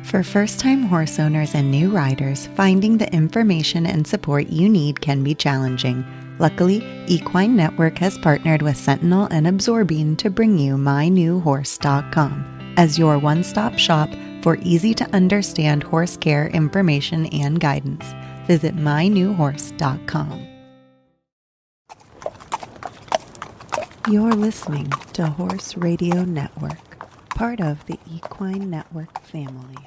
For first-time horse owners and new riders, finding the information and support you need can be challenging. Luckily, Equine Network has partnered with Sentinel and Absorbine to bring you MyNewHorse.com as your one-stop shop for easy-to-understand horse care information and guidance. Visit MyNewHorse.com. You're listening to Horse Radio Network, part of the Equine Network family.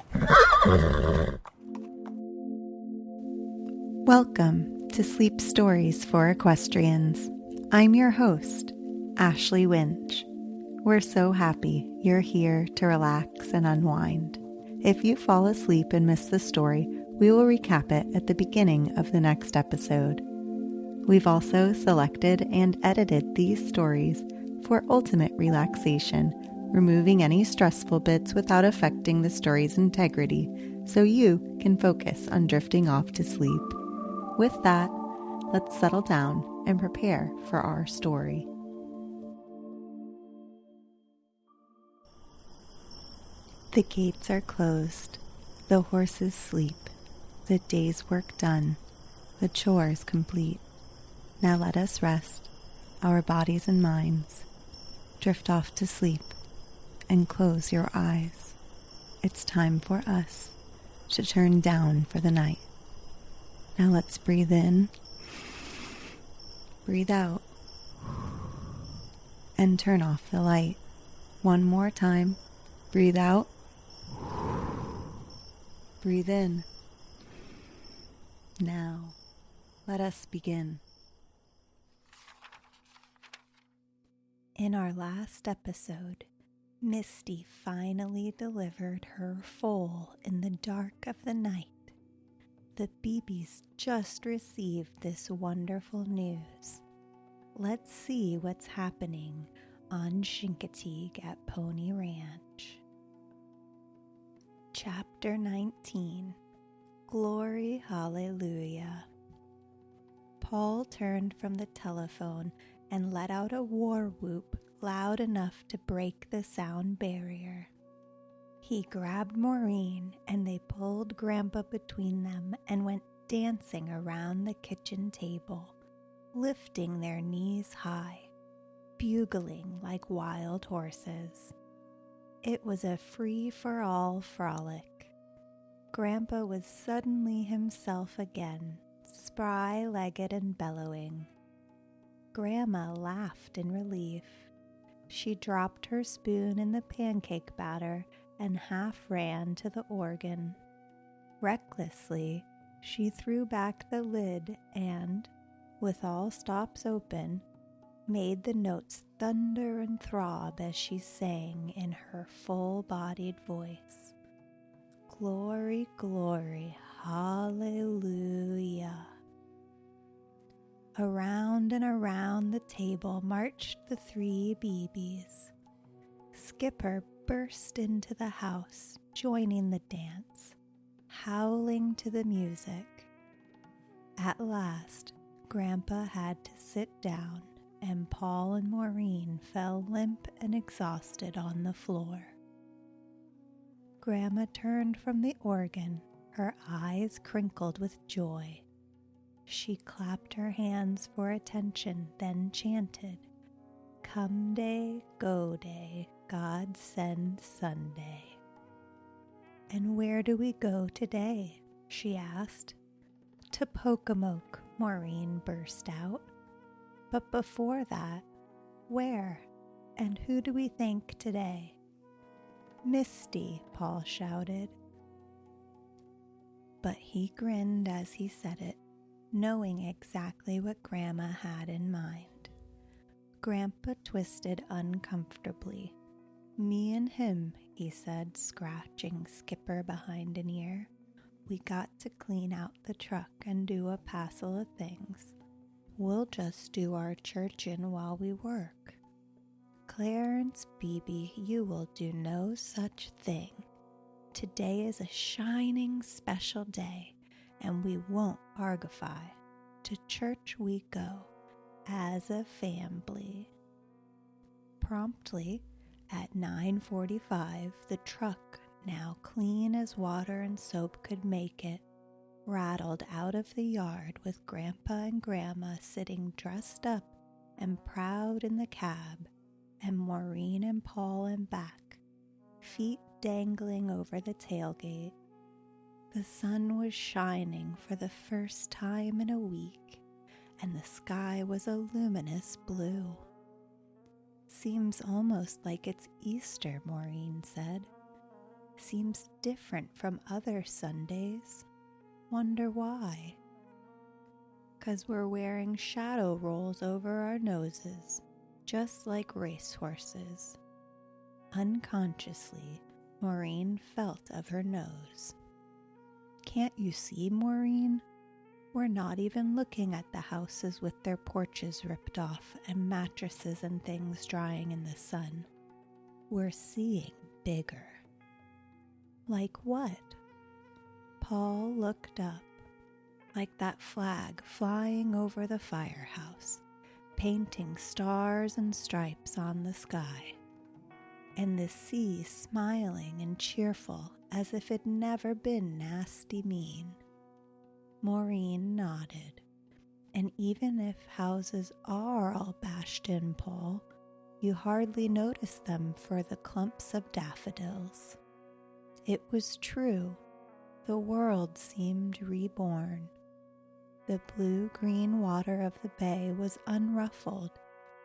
Welcome to Sleep Stories for Equestrians. I'm your host, Ashley Winch. We're so happy you're here to relax and unwind. If you fall asleep and miss the story, we will recap it at the beginning of the next episode. We've also selected and edited these stories for ultimate relaxation, removing any stressful bits without affecting the story's integrity, so you can focus on drifting off to sleep. With that, let's settle down and prepare for our story. The gates are closed, the horses sleep, the day's work done, the chores complete. Now let us rest, our bodies and minds. Drift off to sleep and close your eyes. It's time for us to turn down for the night. Now let's breathe in, breathe out, and turn off the light. One more time. Breathe out, breathe in. Now, let us begin. In our last episode, Misty finally delivered her foal in the dark of the night. The BBs just received this wonderful news. Let's see what's happening on Chincoteague at Pony Ranch. Chapter 19, Glory Hallelujah. Paul turned from the telephone and let out a war whoop loud enough to break the sound barrier. He grabbed Maureen and they pulled Grandpa between them and went dancing around the kitchen table, lifting their knees high, bugling like wild horses. It was a free-for-all frolic. Grandpa was suddenly himself again, spry-legged and bellowing. Grandma laughed in relief. She dropped her spoon in the pancake batter and half ran to the organ. Recklessly, she threw back the lid and, with all stops open, made the notes thunder and throb as she sang in her full-bodied voice. Glory, glory, hallelujah. Around and around the table marched the three BBs. Skipper burst into the house, joining the dance, howling to the music. At last, Grandpa had to sit down, and Paul and Maureen fell limp and exhausted on the floor. Grandma turned from the organ, her eyes crinkled with joy. She clapped her hands for attention, then chanted, "Come day, go day, God send Sunday." "And where do we go today?" she asked. "To Pocomoke," Maureen burst out. "But before that, where? And who do we thank today?" "Misty," Paul shouted. But he grinned as he said it, knowing exactly what Grandma had in mind. Grandpa twisted uncomfortably. "Me and him," he said, scratching Skipper behind an ear. "We got to clean out the truck and do a passel of things. We'll just do our churchin' while we work." "Clarence Beebe, you will do no such thing. Today is a shining special day, and we won't argify. To church we go, as a family." Promptly, at 9:45, the truck now, clean as water and soap could make it, rattled out of the yard with Grandpa and Grandma sitting dressed up and proud in the cab, and Maureen and Paul in back, feet dangling over the tailgate. The sun was shining for the first time in a week, and the sky was a luminous blue. "Seems almost like it's Easter," Maureen said. "Seems different from other Sundays. Wonder why?" "'Cause we're wearing shadow rolls over our noses, just like racehorses." Unconsciously, Maureen felt of her nose. "Can't you see, Maureen? We're not even looking at the houses with their porches ripped off and mattresses and things drying in the sun. We're seeing bigger." "Like what?" Paul looked up. "Like that flag flying over the firehouse, painting stars and stripes on the sky, and the sea smiling and cheerful as if it'd never been nasty mean." Maureen nodded. "And even if houses are all bashed in, Paul, you hardly notice them for the clumps of daffodils." It was true. The world seemed reborn. The blue-green water of the bay was unruffled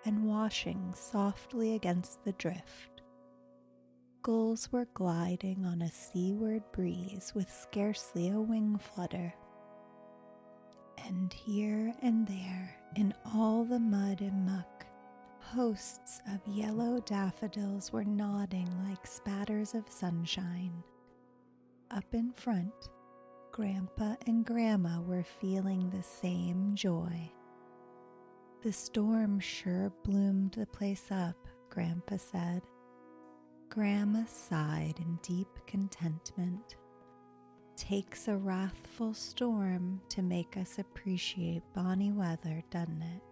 and washing softly against the drift. Gulls were gliding on a seaward breeze with scarcely a wing flutter. And here and there, in all the mud and muck, hosts of yellow daffodils were nodding like spatters of sunshine. Up in front, Grandpa and Grandma were feeling the same joy. "The storm sure bloomed the place up," Grandpa said. Grandma sighed in deep contentment. "Takes a wrathful storm to make us appreciate bonny weather, doesn't it?"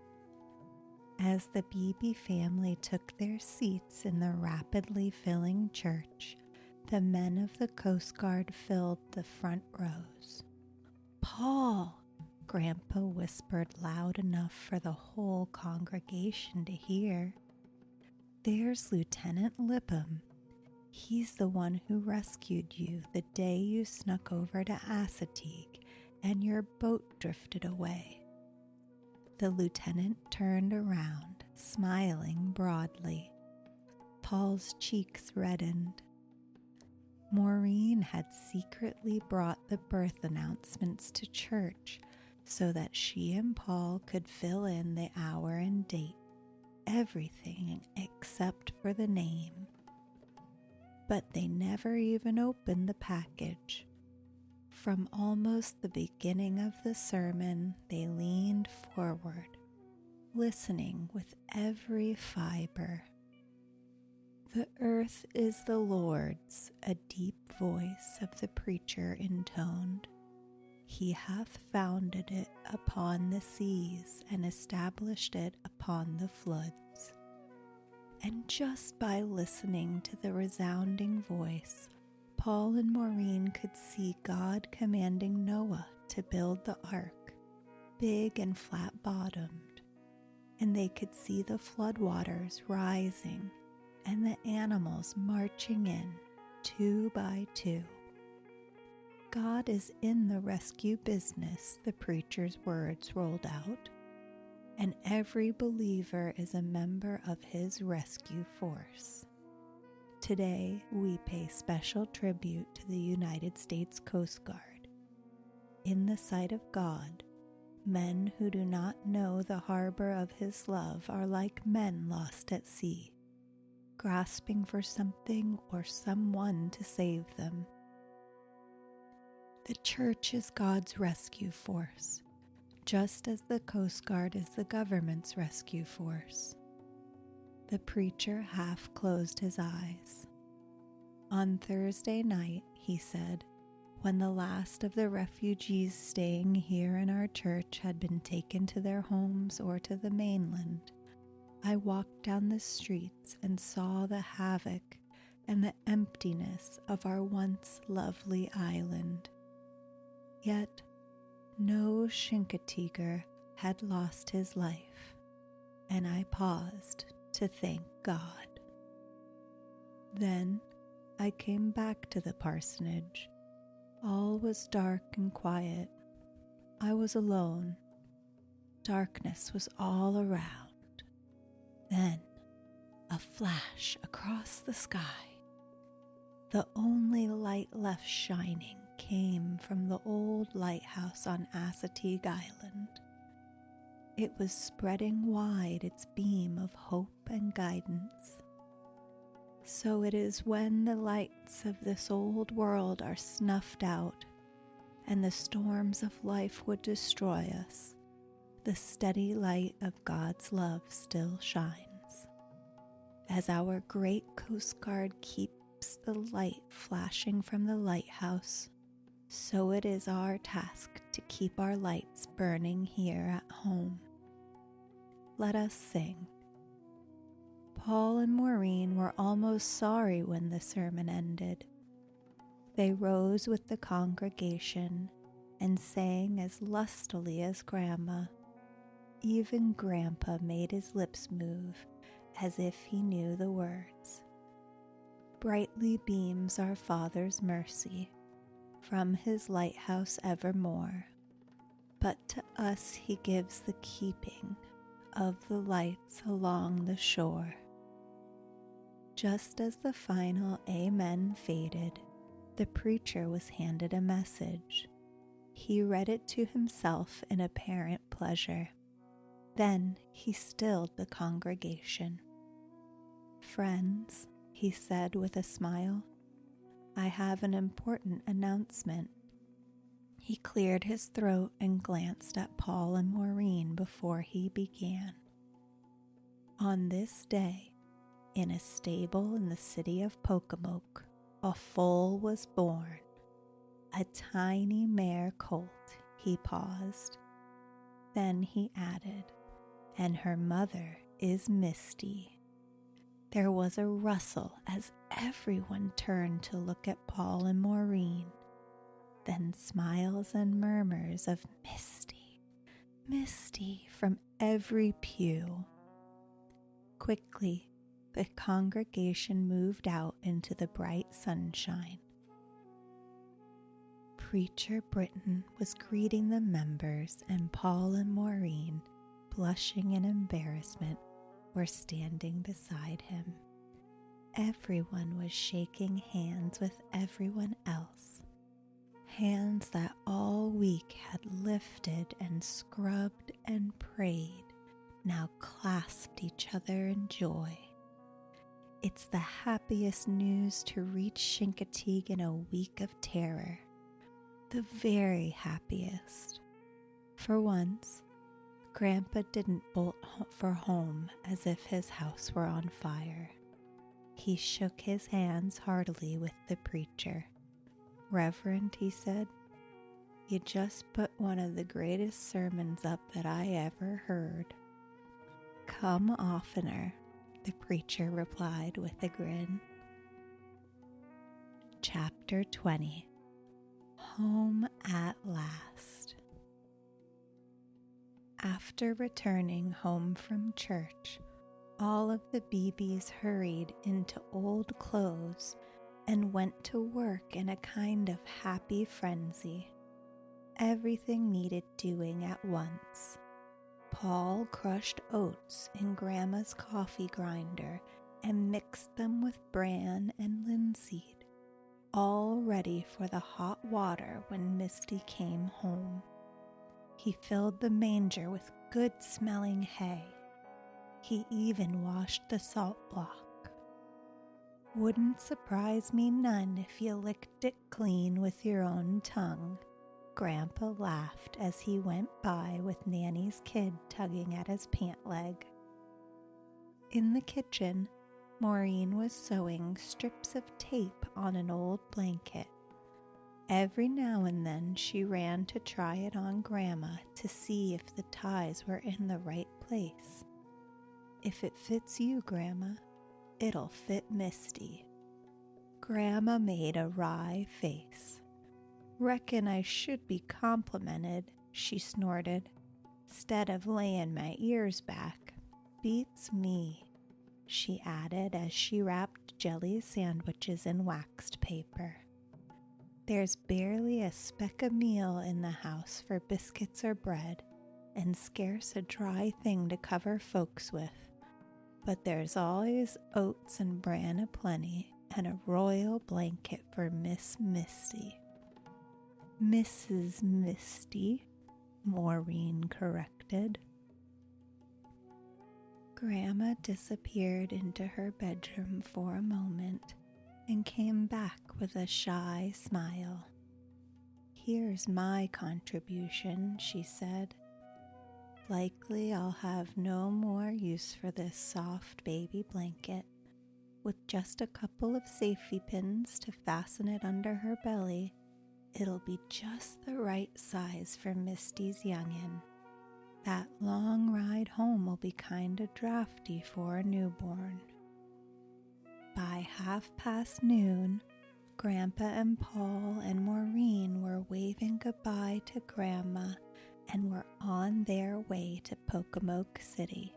As the Beebe family took their seats in the rapidly filling church, the men of the Coast Guard filled the front rows. "Paul," Grandpa whispered loud enough for the whole congregation to hear. "There's Lieutenant Lipham. He's the one who rescued you the day you snuck over to Assateague and your boat drifted away." The lieutenant turned around, smiling broadly. Paul's cheeks reddened. Maureen had secretly brought the birth announcements to church so that she and Paul could fill in the hour and date, everything except for the name. But they never even opened the package. From almost the beginning of the sermon, they leaned forward, listening with every fiber. "The earth is the Lord's," a deep voice of the preacher intoned. "He hath founded it upon the seas and established it upon the floods." And just by listening to the resounding voice, Paul and Maureen could see God commanding Noah to build the ark, big and flat-bottomed, and they could see the floodwaters rising and the animals marching in, 2 by 2. God is in the rescue business, the preacher's words rolled out, and every believer is a member of his rescue force. Today, we pay special tribute to the United States Coast Guard. In the sight of God, men who do not know the harbor of his love are like men lost at sea, grasping for something or someone to save them. The church is God's rescue force, just as the Coast Guard is the government's rescue force. The preacher half closed his eyes. "On Thursday night," he said, "when the last of the refugees staying here in our church had been taken to their homes or to the mainland, I walked down the streets and saw the havoc and the emptiness of our once lovely island. Yet no Chincoteague had lost his life, and I paused to thank God. Then I came back to the parsonage. All was dark and quiet. I was alone. Darkness was all around. Then a flash across the sky. The only light left shining came from the old lighthouse on Assateague Island. It was spreading wide its beam of hope and guidance. So it is when the lights of this old world are snuffed out and the storms of life would destroy us, the steady light of God's love still shines. As our great Coast Guard keeps the light flashing from the lighthouse, so it is our task to keep our lights burning here at home. Let us sing. Paul and Maureen were almost sorry when the sermon ended. They rose with the congregation and sang as lustily as Grandma. Even Grandpa made his lips move as if he knew the words. Brightly beams our Father's mercy from his lighthouse evermore, but to us he gives the keeping of the lights along the shore. Just as the final amen faded, the preacher was handed a message. He read it to himself in apparent pleasure. Then he stilled the congregation. "Friends," he said with a smile, "I have an important announcement." He cleared his throat and glanced at Paul and Maureen before he began. On this day, in a stable in the city of Pocomoke, a foal was born. A tiny mare colt. He paused. Then he added, "And her mother is Misty." There was a rustle as everyone turned to look at Paul and Maureen. Then smiles and murmurs of "Misty, Misty" from every pew. Quickly, the congregation moved out into the bright sunshine. Preacher Britton was greeting the members, and Paul and Maureen, blushing in embarrassment, were standing beside him. Everyone was shaking hands with everyone else. Hands that all week had lifted and scrubbed and prayed now clasped each other in joy. It's the happiest news to reach Chincoteague in a week of terror. The very happiest. For once, Grandpa didn't bolt for home as if his house were on fire. He shook his hands heartily with the preacher. "Reverend," he said, "you just put one of the greatest sermons up that I ever heard." "Come oftener," the preacher replied with a grin. Chapter 20. Home at last. After returning home from church, all of the BBs hurried into old clothes and went to work in a kind of happy frenzy. Everything needed doing at once. Paul crushed oats in Grandma's coffee grinder and mixed them with bran and linseed, all ready for the hot water when Misty came home. He filled the manger with good-smelling hay. He even washed the salt block. "Wouldn't surprise me none if you licked it clean with your own tongue," Grandpa laughed as he went by with Nanny's kid tugging at his pant leg. In the kitchen, Maureen was sewing strips of tape on an old blanket. Every now and then she ran to try it on Grandma to see if the ties were in the right place. "If it fits you, Grandma, it'll fit Misty." Grandma made a wry face. "Reckon I should be complimented," she snorted, "'stead of laying my ears back. Beats me," she added as she wrapped jelly sandwiches in waxed paper. "There's barely a speck of meal in the house for biscuits or bread, and scarce a dry thing to cover folks with. But there's always oats and bran aplenty, and a royal blanket for Miss Misty." "Mrs. Misty," Maureen corrected. Grandma disappeared into her bedroom for a moment and came back with a shy smile. "Here's my contribution," she said. "Likely I'll have no more use for this soft baby blanket. With just a couple of safety pins to fasten it under her belly, it'll be just the right size for Misty's youngin'. That long ride home will be kinda drafty for a newborn." By noon, Grandpa and Paul and Maureen were waving goodbye to Grandma and were on their way to Pocomoke City.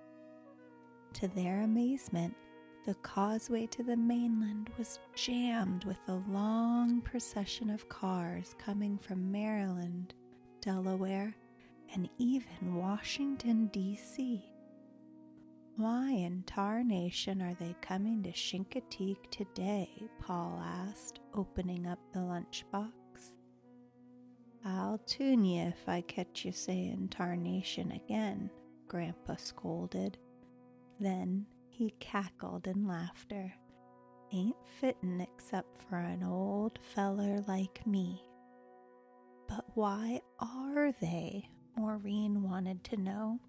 To their amazement, the causeway to the mainland was jammed with a long procession of cars coming from Maryland, Delaware, and even Washington, D.C. "Why in tarnation are they coming to Chincoteague today?" Paul asked, opening up the lunchbox. "I'll tune ye if I catch you saying tarnation again," Grandpa scolded. Then he cackled in laughter. "Ain't fittin' except for an old feller like me." "But why are they?" Maureen wanted to know.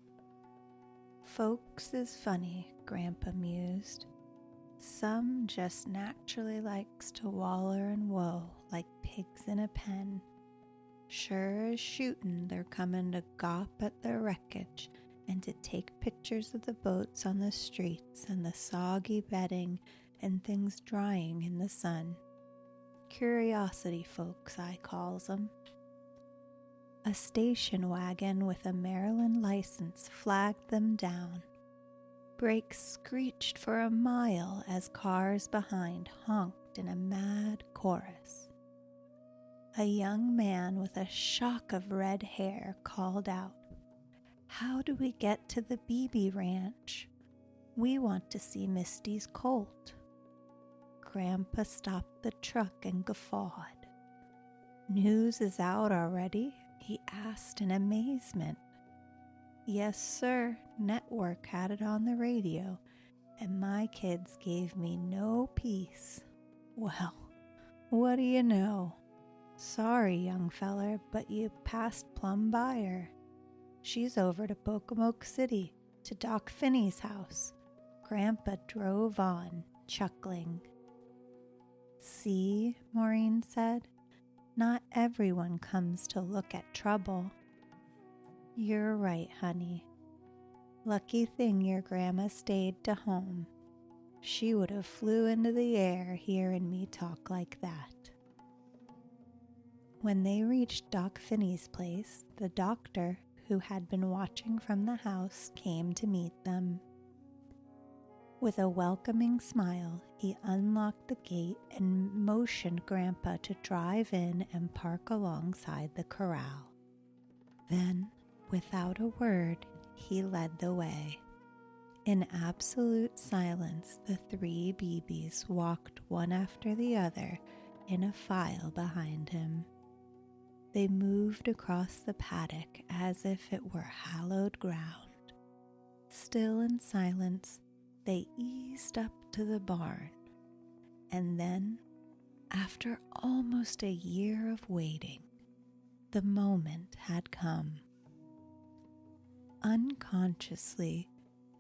"Folks is funny," Grandpa mused. "Some just naturally likes to waller and woe like pigs in a pen. Sure as shootin' they're comin' to gawp at the wreckage and to take pictures of the boats on the streets and the soggy bedding and things drying in the sun. Curiosity folks, I calls 'em." A station wagon with a Maryland license flagged them down. Brakes screeched for a mile as cars behind honked in a mad chorus. A young man with a shock of red hair called out, "How do we get to the Beebe Ranch? We want to see Misty's colt." Grandpa stopped the truck and guffawed. "News is out already?" he asked in amazement. "Yes, sir. Network had it on the radio, and my kids gave me no peace. Well, what do you know? Sorry, young feller, but you passed plumb by her. She's over to Pocomoke City, to Doc Finney's house." Grandpa drove on, chuckling. "See," Maureen said, "not everyone comes to look at trouble." "You're right, honey. Lucky thing your grandma stayed to home. She would have flew into the air hearing me talk like that." When they reached Doc Finney's place, the doctor, who had been watching from the house, came to meet them. With a welcoming smile, he unlocked the gate and motioned Grandpa to drive in and park alongside the corral. Then, without a word, he led the way. In absolute silence, the three BBs walked one after the other in a file behind him. They moved across the paddock as if it were hallowed ground. Still in silence, they eased up to the barn, and then, after almost a year of waiting, the moment had come. Unconsciously,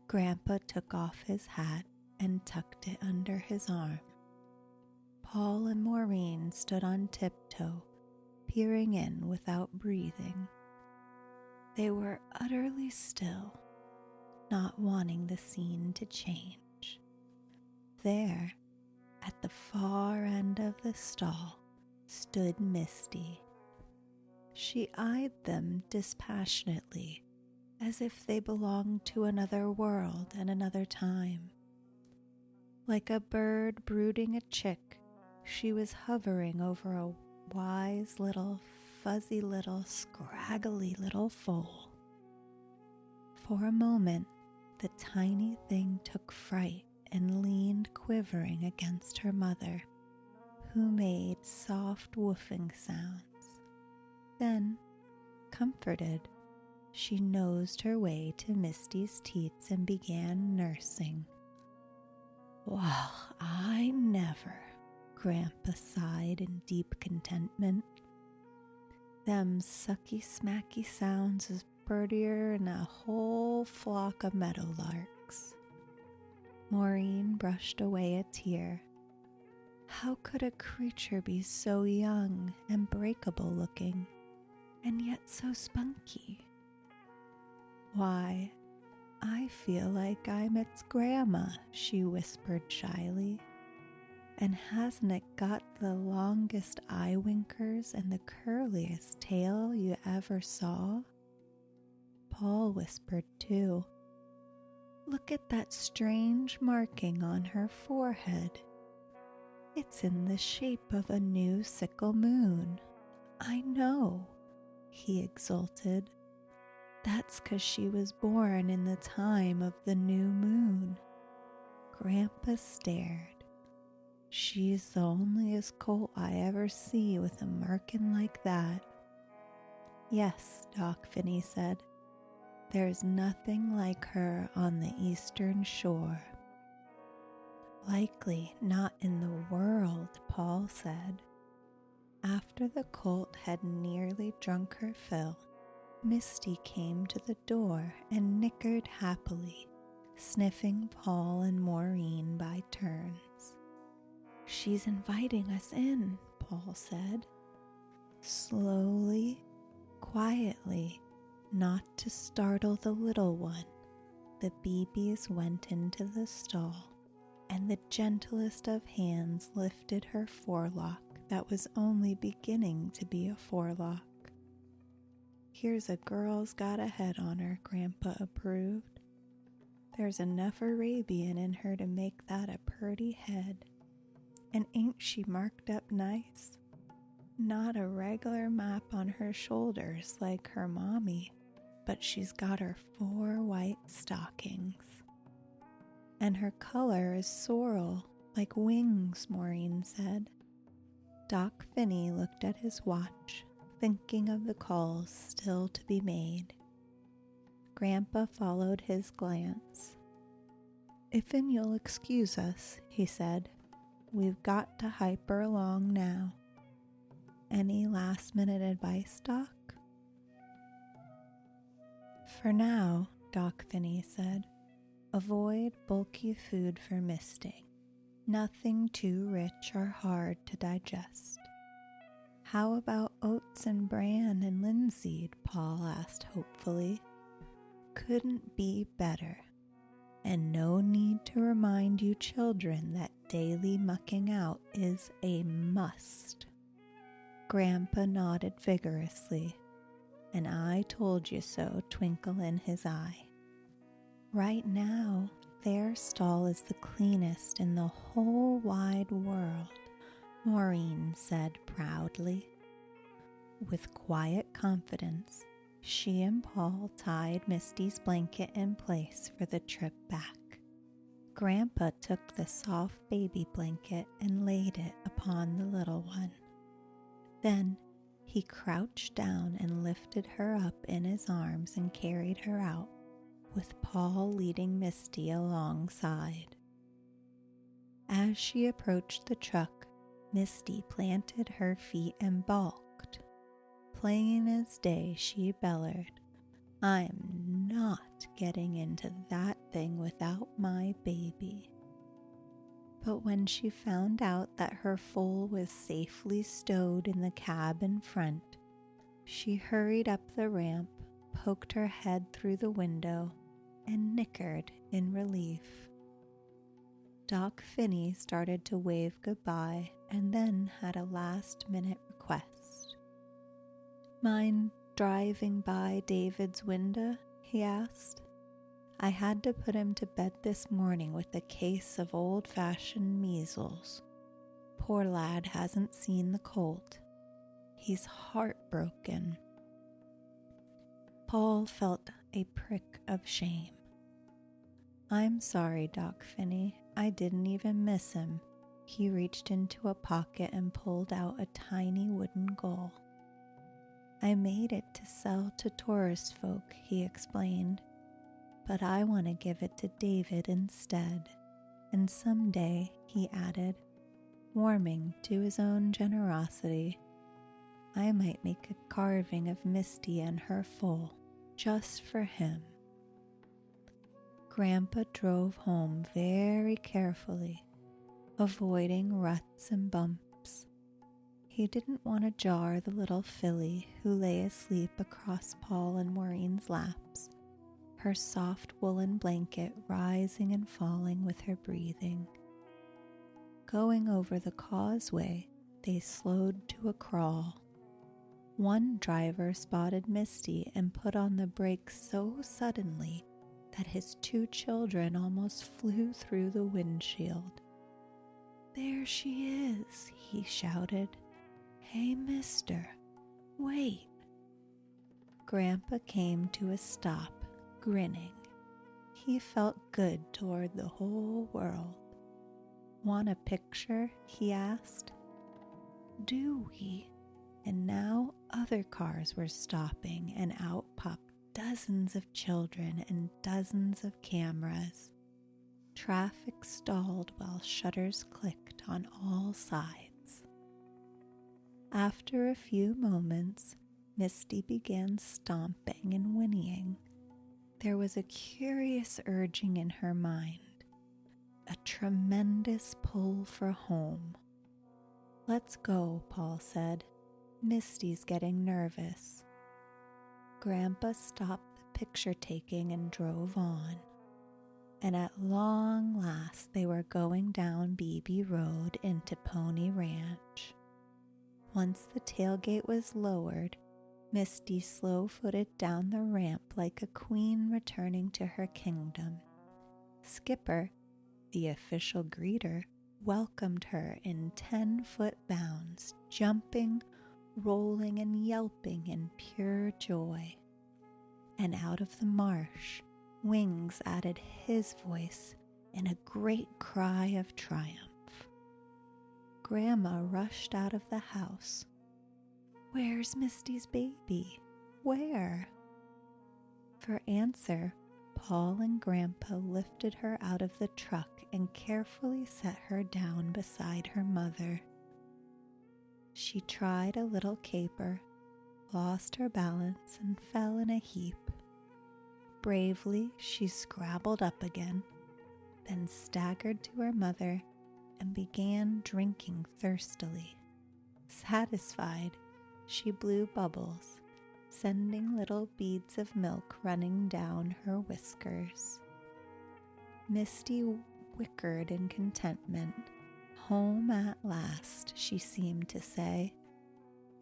Grandpa took off his hat and tucked it under his arm. Paul and Maureen stood on tiptoe, peering in without breathing. They were utterly still, not wanting the scene to change. There, At the far end of the stall stood Misty. She eyed them dispassionately, as if they belonged to another world and another time. Like a bird brooding a chick, she was hovering over a wise little, fuzzy little, scraggly little foal. For a moment, the tiny thing took fright and leaned quivering against her mother, who made soft woofing sounds. Then, comforted, she nosed her way to Misty's teats and began nursing. "Well, I never," Grandpa sighed in deep contentment. "Them sucky smacky sounds is purtier 'n a whole flock of meadowlarks." Maureen brushed away a tear. How could a creature be so young and breakable looking, and yet so spunky? "Why, I feel like I'm its grandma," she whispered shyly. "And hasn't it got the longest eye winkers and the curliest tail you ever saw?" Paul whispered too. "Look at that strange marking on her forehead. It's in the shape of a new sickle moon." "I know," he exulted. "That's 'cause she was born in the time of the new moon." Grandpa stared. "She's the onlyest colt I ever see with a marking like that." "Yes," Doc Finney said. "There's nothing like her on the eastern shore." "Likely not in the world," Paul said. After the colt had nearly drunk her fill, Misty came to the door and nickered happily, sniffing Paul and Maureen by turns. "She's inviting us in," Paul said. Slowly, quietly, not to startle the little one, the BBs went into the stall, and the gentlest of hands lifted her forelock that was only beginning to be a forelock. "Here's a girl's got a head on her," Grandpa approved. "There's enough Arabian in her to make that a purty head. And ain't she marked up nice? Not a regular map on her shoulders like her mommy, but she's got her 4 white stockings. And her color is sorrel, like wings," Maureen said. Doc Finney looked at his watch, thinking of the calls still to be made. Grandpa followed his glance. "If'n you'll excuse us," he said. "We've got to hyper along now. Any last-minute advice, Doc?" "For now," Doc Finney said, "avoid bulky food for misting. Nothing too rich or hard to digest." "How about oats and bran and linseed?" Paul asked hopefully. "Couldn't be better. And no need to remind you children that daily mucking out is a must." Grandpa nodded vigorously, an "I told you so" twinkle in his eye. "Right now, their stall is the cleanest in the whole wide world," Maureen said proudly. With quiet confidence, she and Paul tied Misty's blanket in place for the trip back. Grandpa took the soft baby blanket and laid it upon the little one. Then he crouched down and lifted her up in his arms and carried her out, with Paul leading Misty alongside. As she approached the truck, Misty planted her feet and balked. Plain as day, she bellowed, "I'm not getting into that thing without my baby." But when she found out that her foal was safely stowed in the cab in front, she hurried up the ramp, poked her head through the window, and nickered in relief. Doc Finney started to wave goodbye and then had a last-minute request. "Mind driving by David's window?" he asked. "I had to put him to bed this morning with a case of old-fashioned measles. Poor lad hasn't seen the colt. He's heartbroken." Paul felt a prick of shame. "I'm sorry, Doc Finney. I didn't even miss him." He reached into a pocket and pulled out a tiny wooden gull. "I made it to sell to tourist folk," he explained, "but I want to give it to David instead. And someday," he added, warming to his own generosity, "I might make a carving of Misty and her foal just for him." Grandpa drove home very carefully, avoiding ruts and bumps. He didn't want to jar the little filly who lay asleep across Paul and Maureen's laps, her soft woolen blanket rising and falling with her breathing. Going over the causeway, they slowed to a crawl. One driver spotted Misty and put on the brakes so suddenly that his 2 children almost flew through the windshield. "There she is," he shouted. "Hey, mister, wait." Grandpa came to a stop, grinning. He felt good toward the whole world. "Want a picture?" he asked. "Do we?" And now other cars were stopping, and out popped dozens of children and dozens of cameras. Traffic stalled while shutters clicked on all sides. After a few moments, Misty began stomping and whinnying. There was a curious urging in her mind, a tremendous pull for home. "Let's go," Paul said. "Misty's getting nervous." Grandpa stopped the picture-taking and drove on. And at long last they were going down Beebe Road into Pony Ranch. Once the tailgate was lowered, Misty slow-footed down the ramp like a queen returning to her kingdom. Skipper, the official greeter, welcomed her in 10-foot bounds, jumping, rolling, and yelping in pure joy. And out of the marsh, Wings added his voice in a great cry of triumph. Grandma rushed out of the house. "Where's Misty's baby? Where?" For answer, Paul and Grandpa lifted her out of the truck and carefully set her down beside her mother. She tried a little caper, lost her balance, and fell in a heap. Bravely, she scrabbled up again, then staggered to her mother and began drinking thirstily. Satisfied, she blew bubbles, sending little beads of milk running down her whiskers. Misty whickered in contentment. "Home at last," she seemed to say,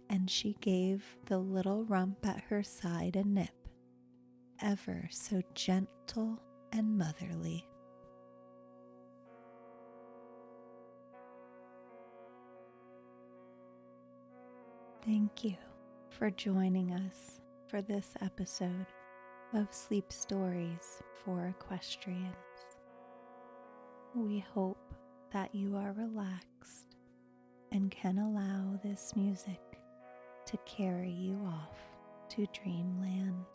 and she gave the little rump at her side a nip, ever so gentle and motherly. Thank you for joining us for this episode of Sleep Stories for Equestrians. We hope that you are relaxed and can allow this music to carry you off to dreamland.